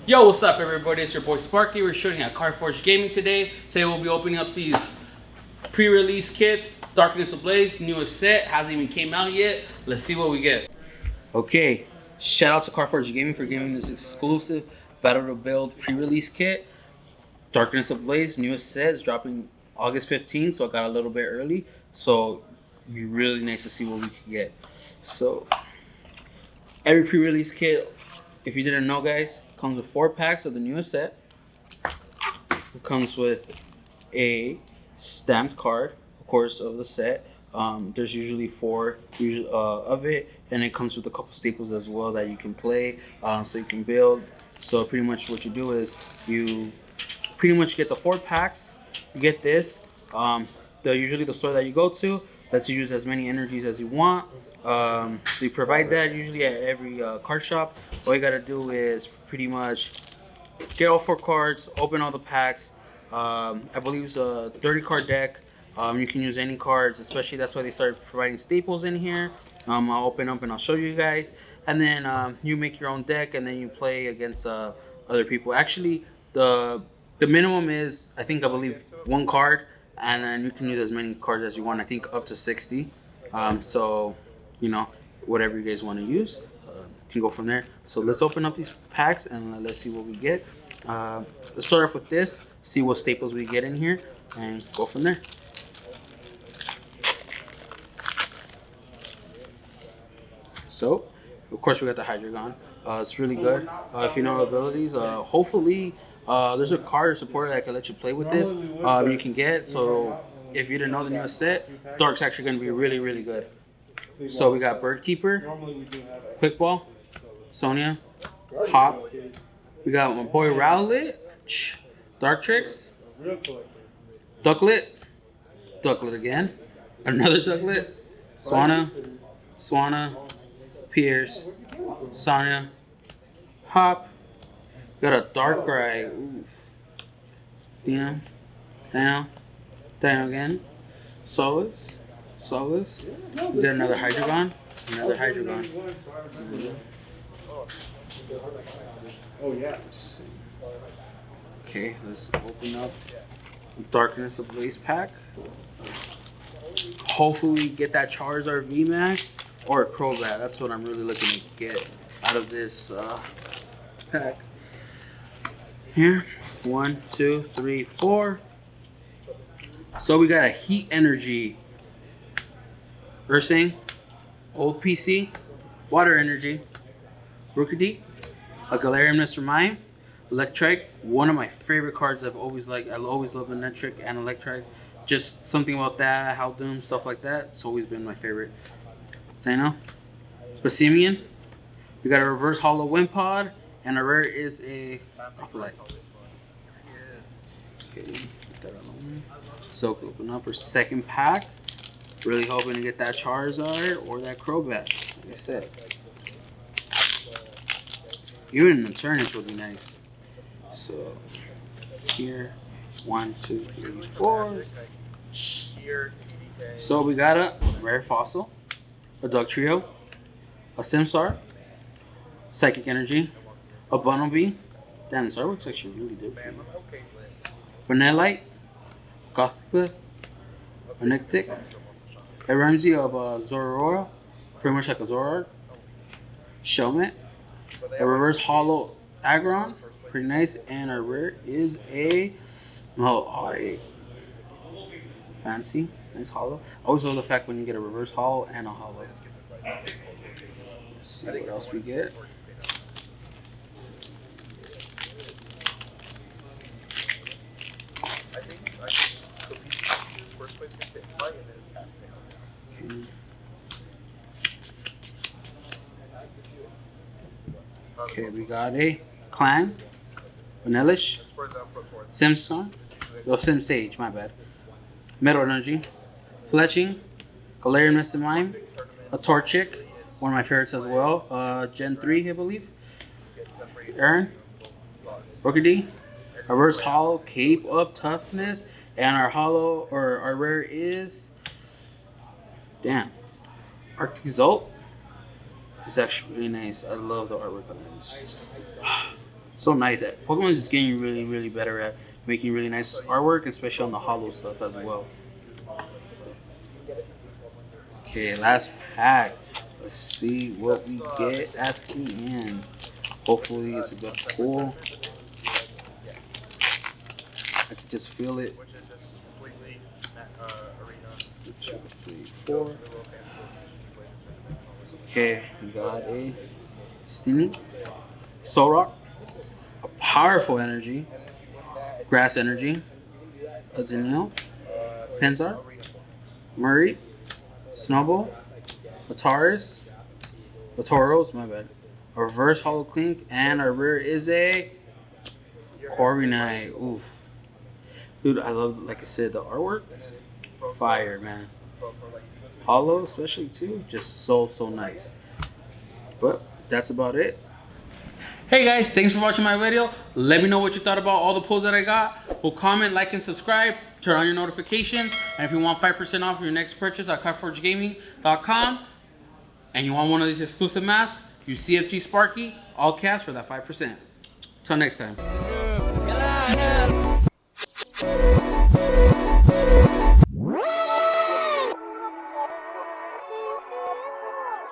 Yo, what's up everybody? It's your boy Sparky. We're shooting at Cardforge Gaming today. Today we'll be opening up these pre-release kits. Darkness Ablaze, newest set, hasn't even came out yet. Let's see what we get. Okay, shout out to Cardforge Gaming for giving this exclusive Battle to Build pre-release kit. Darkness Ablaze, newest set, is dropping August 15th, so I got a little bit early. So it'd be really nice to see what we can get. So every pre-release kit, if you didn't know guys, comes with 4 packs of the newest set. It comes with a stamped card, of course, of the set. There's usually 4 of it, and it comes with a couple staples as well that you can play, so you can build. So pretty much what you do is you pretty much get the 4 packs. You get this. Usually the store that you go to lets you use as many energies as you want. They provide that usually at every card shop. All you gotta do is pretty much get all 4 cards, open all the packs. I believe it's a 30 card deck. You can use any cards, especially that's why they started providing staples in here. I'll open up and I'll show you guys. And then you make your own deck and then you play against other people. Actually, the minimum is, I believe, 1 card. And then you can use as many cards as you want. I think up to 60. So, you know, whatever you guys want to use, can go from there. So let's open up these packs and let's see what we get. Let's start off with this, see what staples we get in here, and go from there. So, of course, we got the Hydreigon. It's really good. If you know abilities, hopefully there's a card or supporter that can let you play with this. You can get. So if you didn't know the newest set, Dark's actually going to be really, really good. So we got Birdkeeper, Quick Ball, Sonia, Hop. We got my boy Rowlet, Dartrix, Ducklet, Ducklet again, another Ducklet, Swanna, Pierce, Sonia, Hop. Got a Darkrai, Dino again, Solus. We got another Hydreigon. Oh yeah. Okay, let's open up Darkness Ablaze pack. Hopefully get that Charizard Vmax or a Crobat. That's what I'm really looking to get out of this pack. Here, 1, 2, 3, 4. So we got a Heat Energy, Ursang, Old PC, Water Energy, Rookidee, a Galarian Mr. Mime, Electrike, one of my favorite cards I've always liked. I always love Electric and Electrike. Just something about that, Haldoom, stuff like that. It's always been my favorite. Dino, Basimian. We got a Reverse Hollow Wimpod, and a rare is a Gothlight. Okay, so open up our second pack. Really hoping to get that Charizard or that Crobat, like I said. Even an Eternus would be nice. So here, 1, 2, 3, 4. So we got a rare fossil, a Dugtrio, a Simstar, Psychic Energy, a Bunnelby. Damn, this artwork's actually really different. Vanillite, Gothlight, a Nictic, a Ramsey of Zorora, pretty much like a Zorard, Shelmet, a Reverse Hollow Aggron, pretty nice, and our rare is a fancy, nice hollow. I always love the fact when you get a reverse hollow and a hollow. Let's see what else we get. Okay, we got a Clan, Vanillish, Simstar, Simsage, my bad, Metal Energy, Fletching, Galarian Mr. Mime, a Torchic, one of my favorites as well, Gen 3, I believe, Aaron, Rookidee, a Reverse Hollow, Cape of Toughness, and our hollow, or our rare is, Arctizolt. This is actually really nice. I love the artwork on this. So nice. Pokemon is just getting really better at making really nice artwork, especially on the hollow stuff as well. Okay, last pack. Let's see what we get at the end. Hopefully it's a good pull. I can just feel it. 2, 3, 4. Okay, we got a Steamy, Solrock, a powerful energy, Grass Energy, a Zenil, Charizard, Murray, Snowball, a Taurus, a Tauros, my bad, a Reverse Hollow Clink, and our rare is a Corviknight. Oof. Dude, I love, like I said, the artwork. Fire, man. Hollow, especially too, just so nice. But that's about it. Hey guys, thanks for watching my video. Let me know what you thought about all the pulls that I got. Well, comment, like, and subscribe. Turn on your notifications. And if you want 5% off your next purchase at cardforgegaming.com and you want one of these exclusive masks, use CFG Sparky, all cash for that 5%. Till next time.